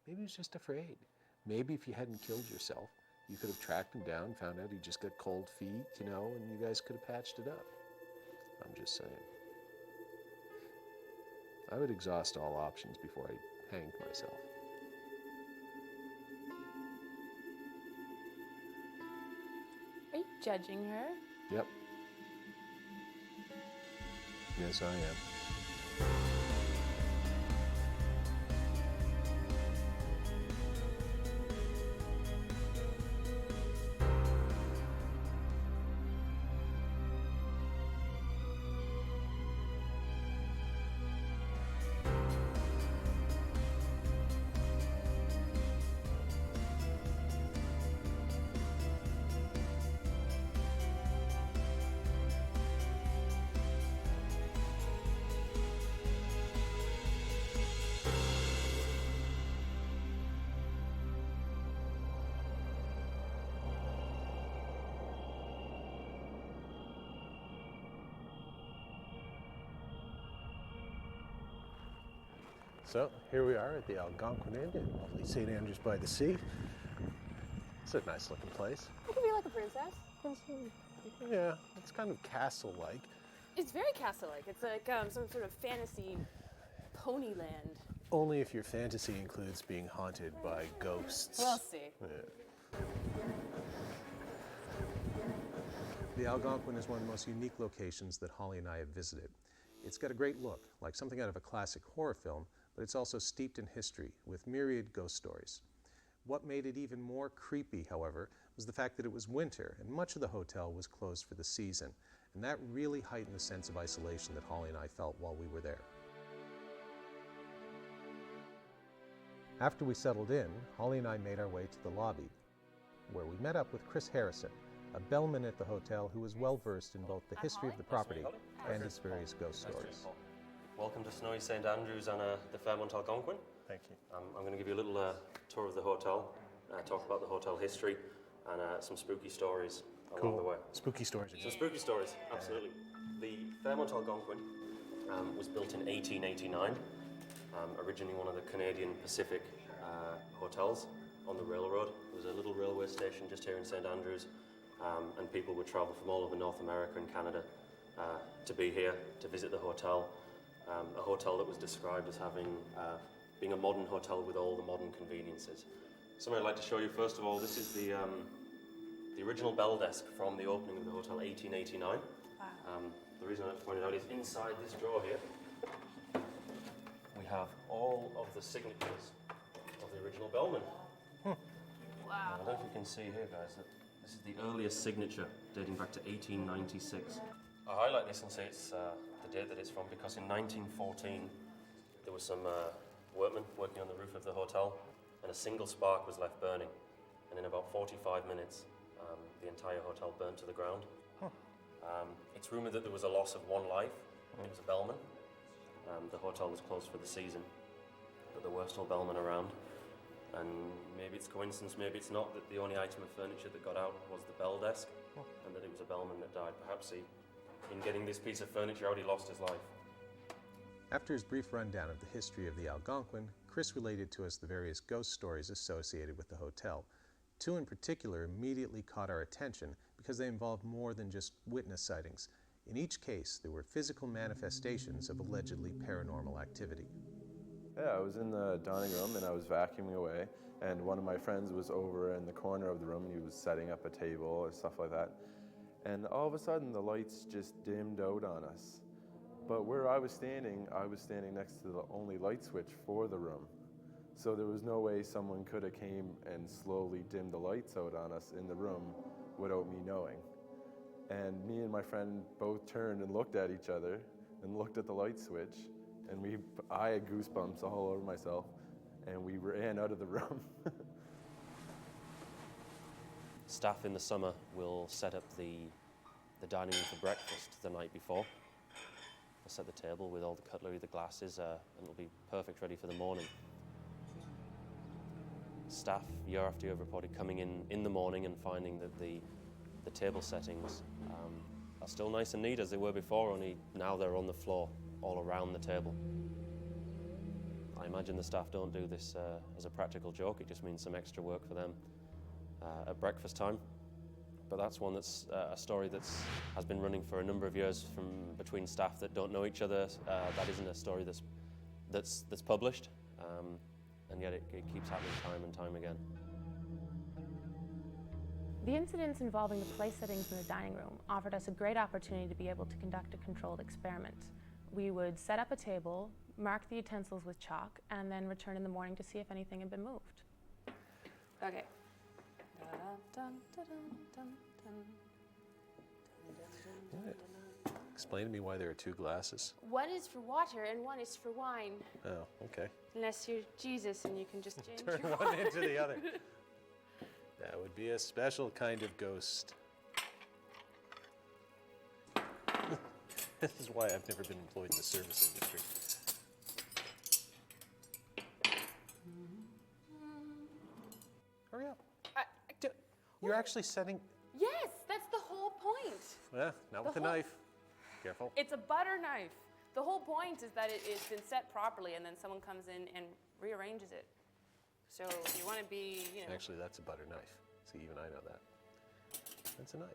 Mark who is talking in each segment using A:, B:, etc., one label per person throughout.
A: Maybe he was just afraid. Maybe if you hadn't killed yourself, you could have tracked him down, found out he just got cold feet, and you guys could have patched it up. I'm just saying. I would exhaust all options before I hanged myself.
B: Are you judging her?
A: Yep. Yes, I am. So here we are at the Algonquin Inn in lovely St. Andrews by the Sea. It's a nice looking place.
B: You could be like a princess.
A: Yeah, it's kind of castle-like.
B: It's very castle-like. It's like some sort of fantasy ponyland.
A: Only if your fantasy includes being haunted by ghosts.
B: We'll see.
A: Yeah. The Algonquin is one of the most unique locations that Holly and I have visited. It's got a great look, like something out of a classic horror film, but it's also steeped in history with myriad ghost stories. What made it even more creepy, however, was the fact that it was winter and much of the hotel was closed for the season, and that really heightened the sense of isolation that Holly and I felt while we were there. After we settled in, Holly and I made our way to the lobby, where we met up with Chris Harrison, a bellman at the hotel who was well versed in both the history of the property and its various ghost stories.
C: Welcome to snowy St. Andrews and the Fairmont Algonquin.
A: Thank you.
C: I'm going to give you a little tour of the hotel, talk about the hotel history, and some spooky stories along the way.
A: Spooky stories.
C: Some spooky stories, absolutely. The Fairmont Algonquin was built in 1889, originally one of the Canadian Pacific hotels on the railroad. There was a little railway station just here in St. Andrews, and people would travel from all over North America and Canada to be here, to visit the hotel. A hotel that was described as having being a modern hotel with all the modern conveniences. Something I'd like to show you first of all. This is the original bell desk from the opening of the hotel, 1889. Wow. The reason I like to point it out is inside this drawer here, we have all of the signatures of the original bellman.
B: Wow.
C: I don't know if you can see here, guys, that this is the earliest signature dating back to 1896. I highlight this and say it's the date that it's from because in 1914 there were some workmen working on the roof of the hotel and a single spark was left burning, and in about 45 minutes the entire hotel burnt to the ground. It's rumoured that there was a loss of one life. It was a bellman. The hotel was closed for the season, but there were still bellmen around, and maybe it's coincidence, maybe it's not, that the only item of furniture that got out was the bell desk, and that it was a bellman that died. Perhaps in getting this piece of furniture out, he lost his life.
A: After his brief rundown of the history of the Algonquin, Chris related to us the various ghost stories associated with the hotel. Two in particular immediately caught our attention because they involved more than just witness sightings. In each case, there were physical manifestations of allegedly paranormal activity.
D: Yeah, I was in the dining room and I was vacuuming away, and one of my friends was over in the corner of the room and he was setting up a table or stuff like that. And all of a sudden the lights just dimmed out on us. But where I was standing next to the only light switch for the room. So there was no way someone could have came and slowly dimmed the lights out on us in the room without me knowing. And me and my friend both turned and looked at each other and looked at the light switch, and I had goosebumps all over myself, and we ran out of the room.
C: Staff in the summer will set up the dining room for breakfast the night before. They'll set the table with all the cutlery, the glasses, and it'll be perfect ready for the morning. Staff, year after year, have reported coming in the morning and finding that the table settings are still nice and neat as they were before, only now they're on the floor, all around the table. I imagine the staff don't do this as a practical joke. It just means some extra work for them at breakfast time. But that's one that's a story that has been running for a number of years from between staff that don't know each other. That isn't a story that's published, and yet it keeps happening time and time again.
E: The incidents involving the place settings in the dining room offered us a great opportunity to be able to conduct a controlled experiment. We would set up a table, mark the utensils with chalk, and then return in the morning to see if anything had been moved.
B: Okay.
A: Explain to me why there are 2 glasses.
B: One is for water and one is for wine.
A: Oh, okay.
B: Unless you're Jesus and you can just change
A: Turn
B: your
A: one into the other. That would be a special kind of ghost. This is why I've never been employed in the service industry. Hurry up. You're actually setting...
B: Yes, that's the whole point.
A: Not with
B: The
A: a
B: whole-
A: knife. Careful.
B: It's a butter knife. The whole point is that it's been set properly and then someone comes in and rearranges it. So you want to be,
A: Actually, that's a butter knife. See, even I know that. That's a knife.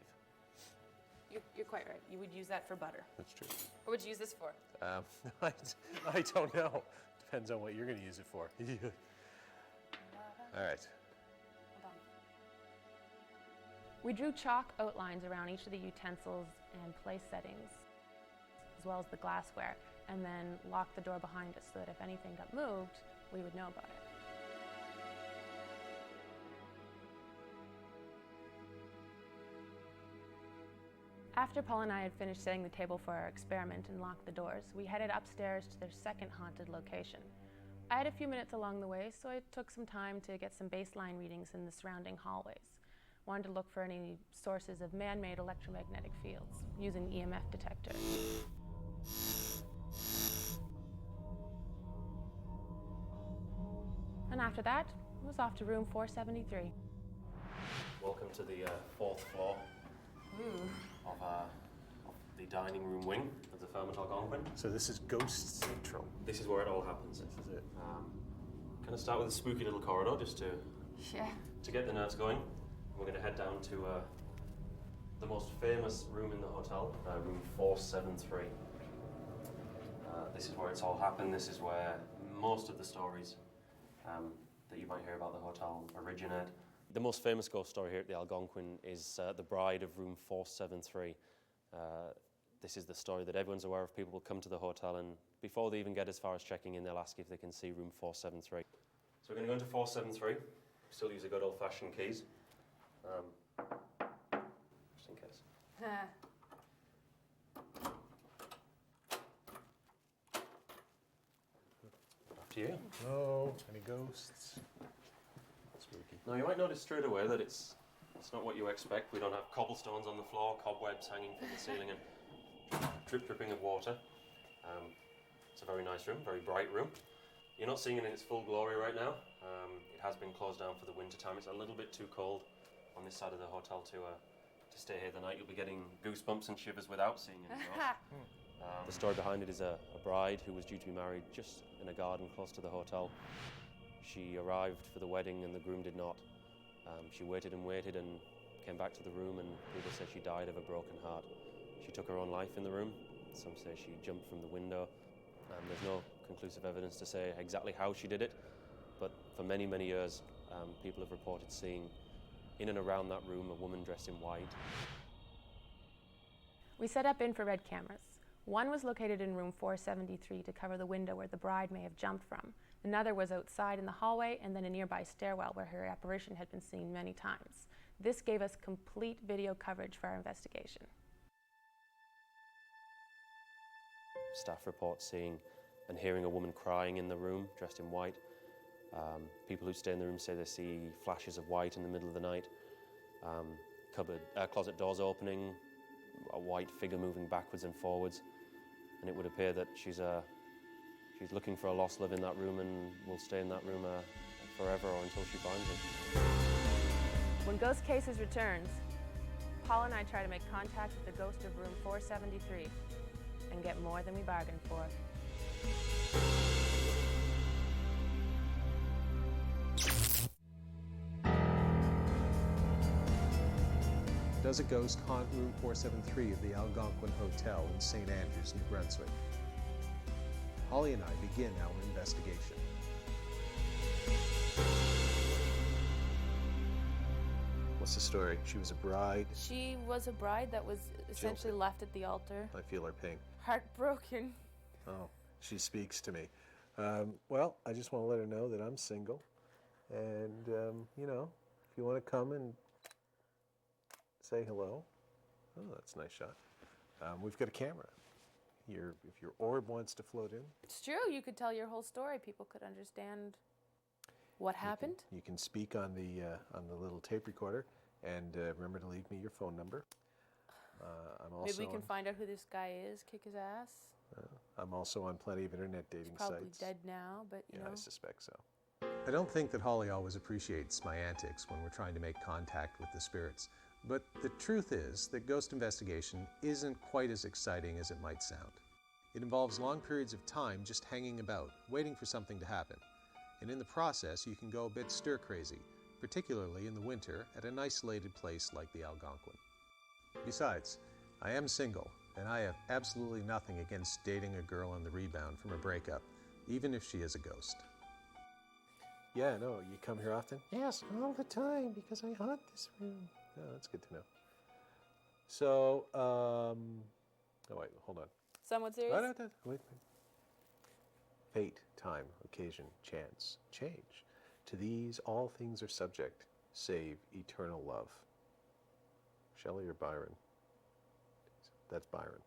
B: You're quite right. You would use that for butter.
A: That's true.
B: What would you use this for?
A: I don't know. Depends on what you're going to use it for. All right.
B: Hold on.
E: We drew chalk outlines around each of the utensils and place settings, as well as the glassware, and then locked the door behind us so that if anything got moved, we would know about it. After Paul and I had finished setting the table for our experiment and locked the doors, we headed upstairs to their second haunted location. I had a few minutes along the way, so I took some time to get some baseline readings in the surrounding hallways. Wanted to look for any sources of man-made electromagnetic fields using an EMF detector. And after that, I was off to room 473.
C: Welcome to the 4th floor of the dining room wing of the Fairmont Algonquin.
A: So this is Ghost Central.
C: This is where it all happens.
A: This is it.
C: Going to start with a spooky little corridor just to get the nerves going. We're going to head down to the most famous room in the hotel, room 473. This is where it's all happened. This is where most of the stories that you might hear about the hotel originate. The most famous ghost story here at the Algonquin is the bride of room 473. This is the story that everyone's aware of. People will come to the hotel and before they even get as far as checking in, they'll ask if they can see room 473. So we're going to go into 473. We still use the good old-fashioned keys, just in case. After you.
A: No, any ghosts? Spooky.
C: Now you might notice straight away that it's not what you expect. We don't have cobblestones on the floor, cobwebs hanging from the ceiling, and dripping of water. It's a very nice room, very bright room. You're not seeing it in its full glory right now. It has been closed down for the winter time. It's a little bit too cold on this side of the hotel to stay here the night. You'll be getting goosebumps and shivers without seeing any ghosts. The story behind it is a bride who was due to be married just in a garden close to the hotel. She arrived for the wedding and the groom did not. She waited and waited and came back to the room, and people say she died of a broken heart. She took her own life in the room. Some say she jumped from the window. There's no conclusive evidence to say exactly how she did it, but for many, many years, people have reported seeing in and around that room a woman dressed in white.
E: We set up infrared cameras. One was located in room 473 to cover the window where the bride may have jumped from. Another was outside in the hallway, and then a nearby stairwell where her apparition had been seen many times. This gave us complete video coverage for our investigation.
C: Staff report seeing and hearing a woman crying in the room, dressed in white. People who stay in the room say they see flashes of white in the middle of the night. Closet doors opening, a white figure moving backwards and forwards. And it would appear that she's looking for a lost love in that room and will stay in that room forever or until she finds it.
E: When Ghost Cases returns, Paul and I try to make contact with the ghost of room 473 and get more than we bargained for.
A: Does a ghost haunt room 473 of the Algonquin Hotel in St. Andrews, New Brunswick? Holly and I begin our investigation. What's the story? She was a bride.
B: She was a bride that was essentially
A: Jilted.
B: left at the altar.
A: I feel her pain.
B: Heartbroken.
A: Oh, she speaks to me. Well, I just want to let her know that I'm single. And, you know, if you want to come and say hello. Oh, that's a nice shot. We've got a camera. If your orb wants to float in,
B: It's true. You could tell your whole story. People could understand what happened.
A: you can speak on the little tape recorder. And remember to leave me your phone number. I'm also
B: Maybe we can find out who this guy is, kick his ass.
A: I'm also on plenty of internet dating
B: Probably
A: sites.
B: dead now, but you
A: Yeah,
B: know.
A: I suspect so. I don't think that Holly always appreciates my antics when we're trying to make contact with the spirits. But the truth is that ghost investigation isn't quite as exciting as it might sound. It involves long periods of time just hanging about, waiting for something to happen. And in the process, you can go a bit stir-crazy, particularly in the winter at an isolated place like the Algonquin. Besides, I am single, and I have absolutely nothing against dating a girl on the rebound from a breakup, even if she is a ghost. Yeah, no, you come here often? Yes, all the time, because I haunt this room. Oh, that's good to know. So, oh wait, hold on.
B: Somewhat serious?
A: Wait. Fate, time, occasion, chance, change. To these, all things are subject, save eternal love. Shelley or Byron? That's Byron.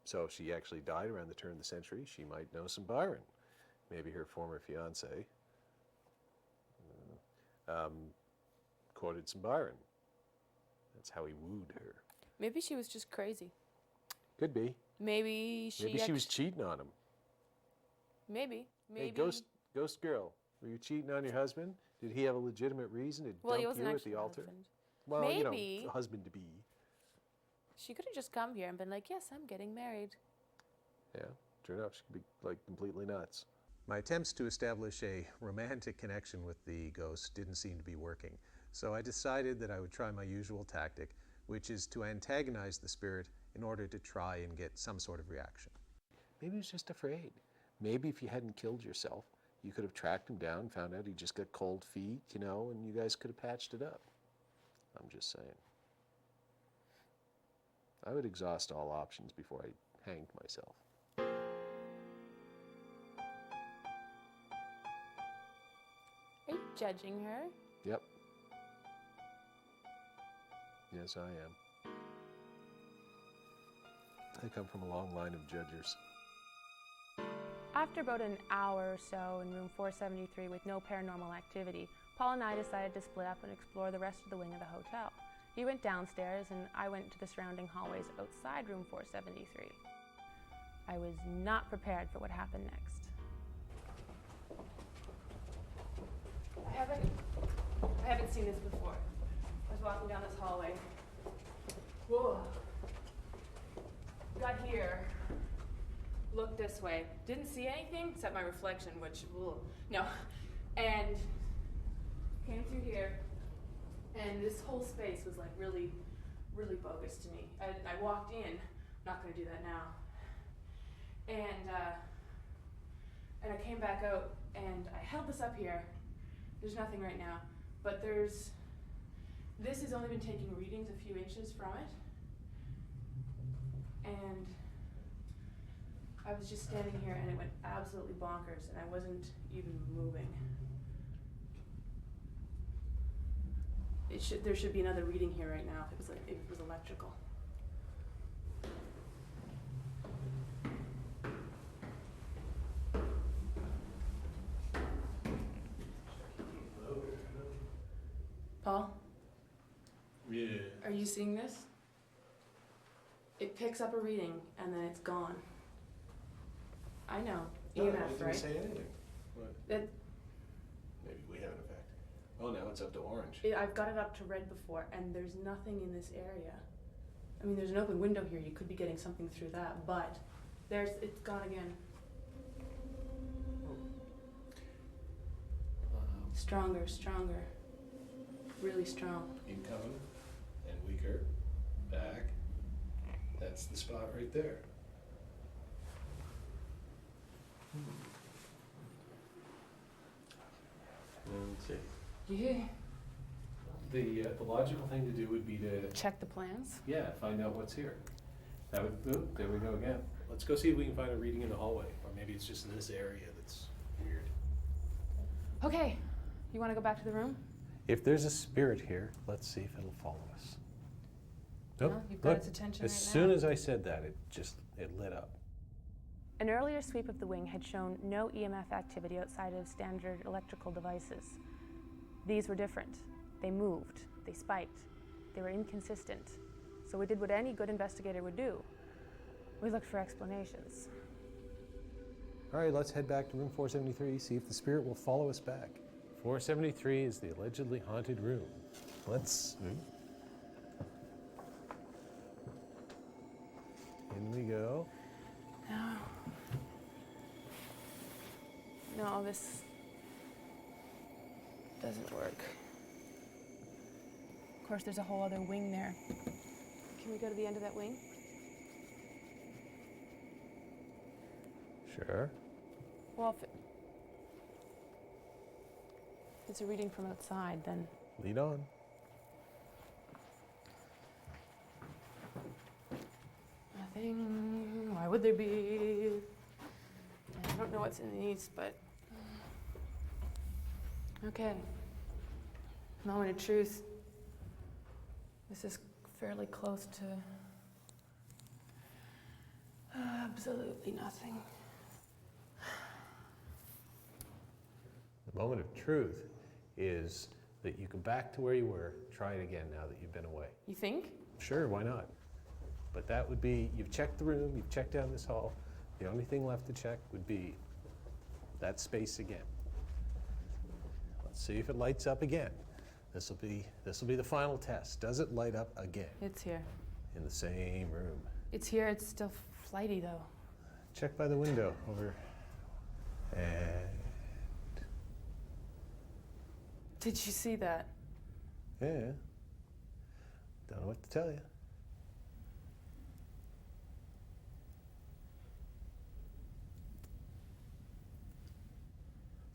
A: So if she actually died around the turn of the century, she might know some Byron. Maybe her former fiance quoted some Byron. That's how he wooed her.
B: Maybe she was just crazy.
A: Could be.
B: Maybe she
A: was cheating on him.
B: Maybe.
A: Hey, ghost girl, were you cheating on your husband? Did he have a legitimate reason to
B: Well, he
A: dump
B: wasn't
A: you at
B: actually
A: the
B: my
A: altar?
B: husband.
A: Well,
B: Maybe.
A: husband to be.
B: She could have just come here and been like, yes, I'm getting married.
A: Yeah, turn out she could be like completely nuts. My attempts to establish a romantic connection with the ghost didn't seem to be working, so I decided that I would try my usual tactic, which is to antagonize the spirit in order to try and get some sort of reaction. Maybe he was just afraid. Maybe if you hadn't killed yourself, you could have tracked him down, found out he just got cold feet, and you guys could have patched it up. I'm just saying. I would exhaust all options before I hanged myself.
B: Are you judging her?
A: Yep. Yes, I am. I come from a long line of judgers.
E: After about an hour or so in room 473 with no paranormal activity, Paul and I decided to split up and explore the rest of the wing of the hotel. He went downstairs and I went to the surrounding hallways outside room 473. I was not prepared for what happened next.
B: I haven't seen this before. I was walking down this hallway. Whoa. Got here. Looked this way. Didn't see anything except my reflection, which, whoa. No. And came through here. And this whole space was like really, really bogus to me. I walked in, not gonna do that now. And I came back out and I held this up here. There's nothing right now, but this has only been taking readings a few inches from it. And I was just standing here and it went absolutely bonkers and I wasn't even moving. There should be another reading here right now. It was electrical. Paul?
F: Yeah.
B: Are you seeing this? It picks up a reading and then it's gone. I know.
F: No, it
B: EMF,
F: didn't
B: right?
F: say anything. What?
B: That,
F: Maybe we have an effect. Oh, now it's up to orange.
B: I've got it up to red before, and there's nothing in this area. I mean, there's an open window here. You could be getting something through that, but it's gone again. Stronger, stronger. Really strong.
F: Incoming and weaker. Back. That's the spot right there.
C: Let's see.
B: Yeah.
F: The logical thing to do would be to,
B: Check the plans.
F: yeah, find out what's here. That would, oop, there we go again. Let's go see if we can find a reading in the hallway, or maybe it's just in this area that's weird.
B: Okay. You want to go back to the room?
A: If there's a spirit here, let's see if it'll follow us. Nope.
B: Well, you've got
A: Look,
B: its attention
A: as
B: right
A: soon
B: now.
A: as I said that, it lit up.
E: An earlier sweep of the wing had shown no EMF activity outside of standard electrical devices. These were different. They moved, they spiked, they were inconsistent. So we did what any good investigator would do. We looked for explanations.
A: All right, let's head back to room 473, see if the spirit will follow us back. 473 is the allegedly haunted room. Let's... In we go.
E: No, this doesn't work. Of course, there's a whole other wing there. Can we go to the end of that wing?
A: Sure.
E: Well, if it's a reading from outside, then
A: Lead on.
E: nothing. Why would there be? I don't know what's in these, but okay. Moment of truth. This is fairly close to absolutely nothing.
A: The moment of truth is that you go back to where you were, try it again now that you've been away.
E: You think?
A: Sure, why not? But that would be, you've checked the room, you've checked down this hall. The only thing left to check would be that space again. Let's see if it lights up again. This will be the final test. Does it light up again
E: It's here.
A: in the same room?
E: It's here. It's still flighty, though.
A: Check by the window over. And
E: Did you see that?
A: yeah, don't know what to tell you.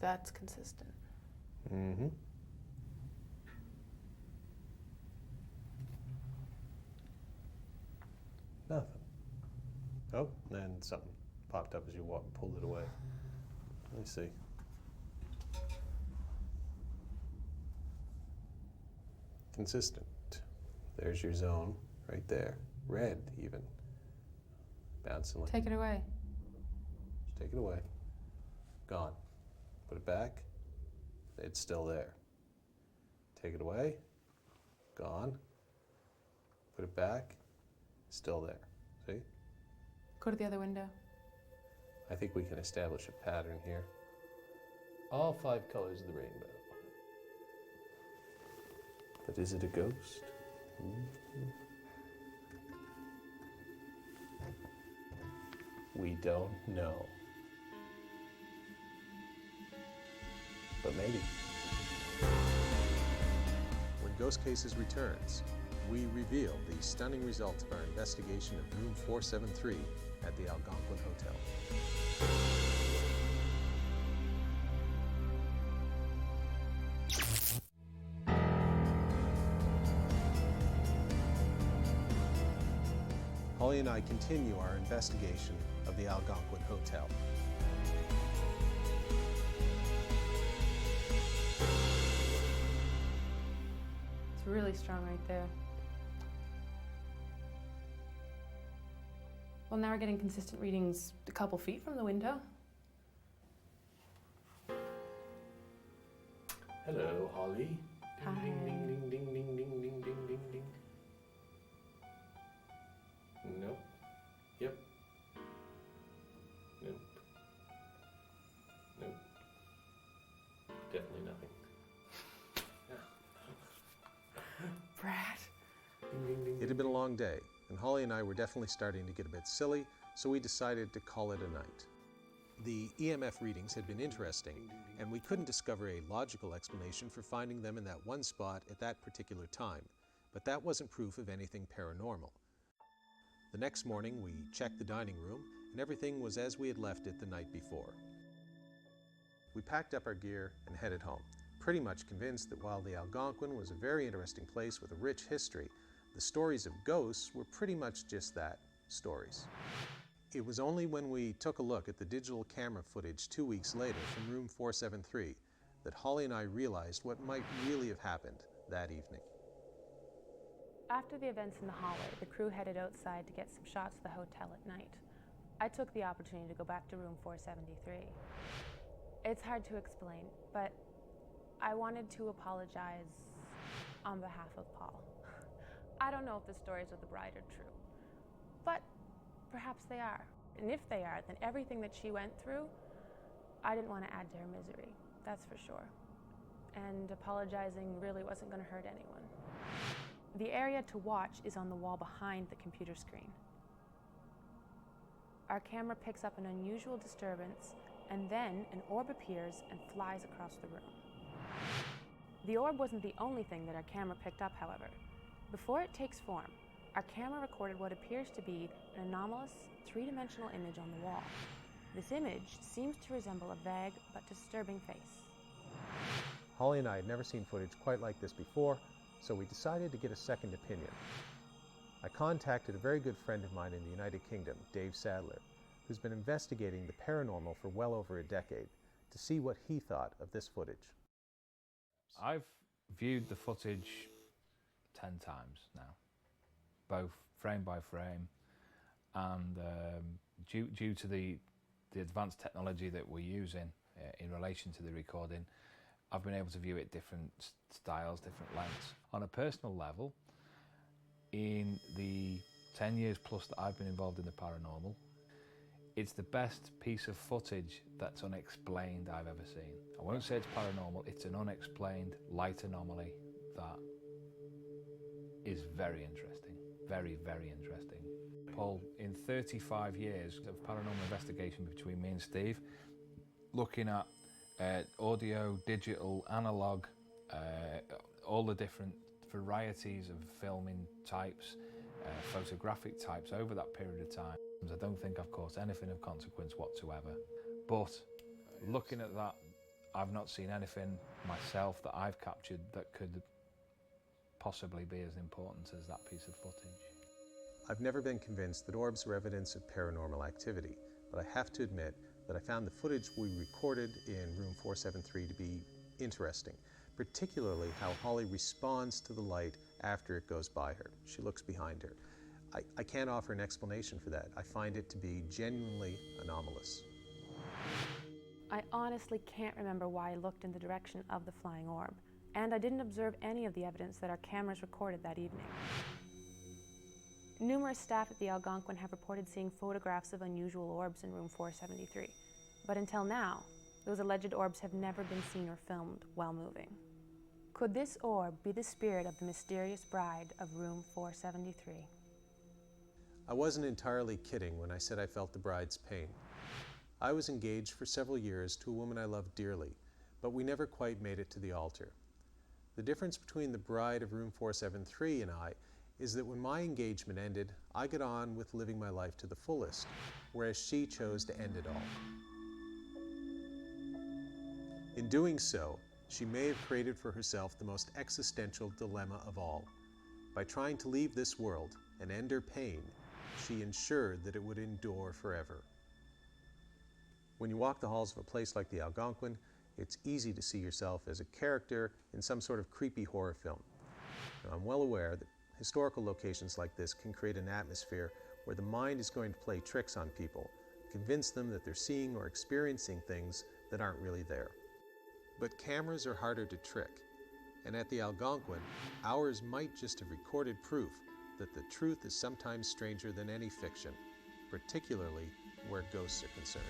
E: That's consistent.
A: Mm-hmm. Nothing. Oh, and something popped up as you pulled it away. Let me see. Consistent. There's your zone right there. Red, even. Bouncing like.
E: Take it away.
A: Just take it away. Gone. Put it back. It's still there. Take it away. Gone. Put it back. Still there. See?
E: Go to the other window.
A: I think we can establish a pattern here. All 5 colors of the rainbow. But is it a ghost? We don't know. But maybe. When Ghost Cases returns, we reveal the stunning results of our investigation of room 473 at the Algonquin Hotel. Holly and I continue our investigation of the Algonquin Hotel.
E: It's really strong right there. Well, now we're getting consistent readings a couple feet from the window.
F: Hello, Holly.
E: Hi.
F: Ding, ding, ding, ding, ding, ding, ding, ding, ding, ding. Nope. Yep. Nope. Nope. Definitely nothing.
E: Brad.
F: Ding, ding, ding,
A: It had been a long day, and Holly and I were definitely starting to get a bit silly, so we decided to call it a night. The EMF readings had been interesting, and we couldn't discover a logical explanation for finding them in that one spot at that particular time, but that wasn't proof of anything paranormal. The next morning, we checked the dining room, and everything was as we had left it the night before. We packed up our gear and headed home, pretty much convinced that while the Algonquin was a very interesting place with a rich history, the stories of ghosts were pretty much just that, stories. It was only when we took a look at the digital camera footage 2 weeks later from room 473 that Holly and I realized what might really have happened that evening.
E: After the events in the hallway, the crew headed outside to get some shots of the hotel at night. I took the opportunity to go back to room 473. It's hard to explain, but I wanted to apologize on behalf of Paul. I don't know if the stories of the bride are true, but perhaps they are. And if they are, then everything that she went through, I didn't want to add to her misery, that's for sure. And apologizing really wasn't going to hurt anyone. The area to watch is on the wall behind the computer screen. Our camera picks up an unusual disturbance, and then an orb appears and flies across the room. The orb wasn't the only thing that our camera picked up, however. Before it takes form, our camera recorded what appears to be an anomalous, three-dimensional image on the wall. This image seems to resemble a vague but disturbing face.
A: Holly and I had never seen footage quite like this before, so we decided to get a second opinion. I contacted a very good friend of mine in the United Kingdom, Dave Sadler, who's been investigating the paranormal for well over a decade, to see what he thought of this footage.
G: I've viewed the footage 10 times now, both frame by frame, and due to the advanced technology that we're using in relation to the recording, I've been able to view it different styles, different lengths. On a personal level, in the 10 years plus that I've been involved in the paranormal, it's the best piece of footage that's unexplained I've ever seen. I won't say it's paranormal, it's an unexplained light anomaly that is very interesting, very, very interesting. Paul, in 35 years of paranormal investigation between me and Steve, looking at audio, digital, analog, all the different varieties of filming types, photographic types over that period of time, I don't think I've caught anything of consequence whatsoever. But looking at that, I've not seen anything myself that I've captured that could possibly be as important as that piece of footage.
A: I've never been convinced that orbs are evidence of paranormal activity, but I have to admit that I found the footage we recorded in room 473 to be interesting, particularly how Holly responds to the light after it goes by her. She looks behind her. I can't offer an explanation for that. I find it to be genuinely anomalous.
E: I honestly can't remember why I looked in the direction of the flying orb, and I didn't observe any of the evidence that our cameras recorded that evening. Numerous staff at the Algonquin have reported seeing photographs of unusual orbs in room 473, but until now, those alleged orbs have never been seen or filmed while moving. Could this orb be the spirit of the mysterious bride of room 473?
A: I wasn't entirely kidding when I said I felt the bride's pain. I was engaged for several years to a woman I loved dearly, but we never quite made it to the altar. The difference between the bride of room 473 and I is that when my engagement ended, I got on with living my life to the fullest, whereas she chose to end it all. In doing so, she may have created for herself the most existential dilemma of all. By trying to leave this world and end her pain, she ensured that it would endure forever. When you walk the halls of a place like the Algonquin, it's easy to see yourself as a character in some sort of creepy horror film. Now, I'm well aware that historical locations like this can create an atmosphere where the mind is going to play tricks on people, convince them that they're seeing or experiencing things that aren't really there. But cameras are harder to trick, and at the Algonquin, ours might just have recorded proof that the truth is sometimes stranger than any fiction, particularly where ghosts are concerned.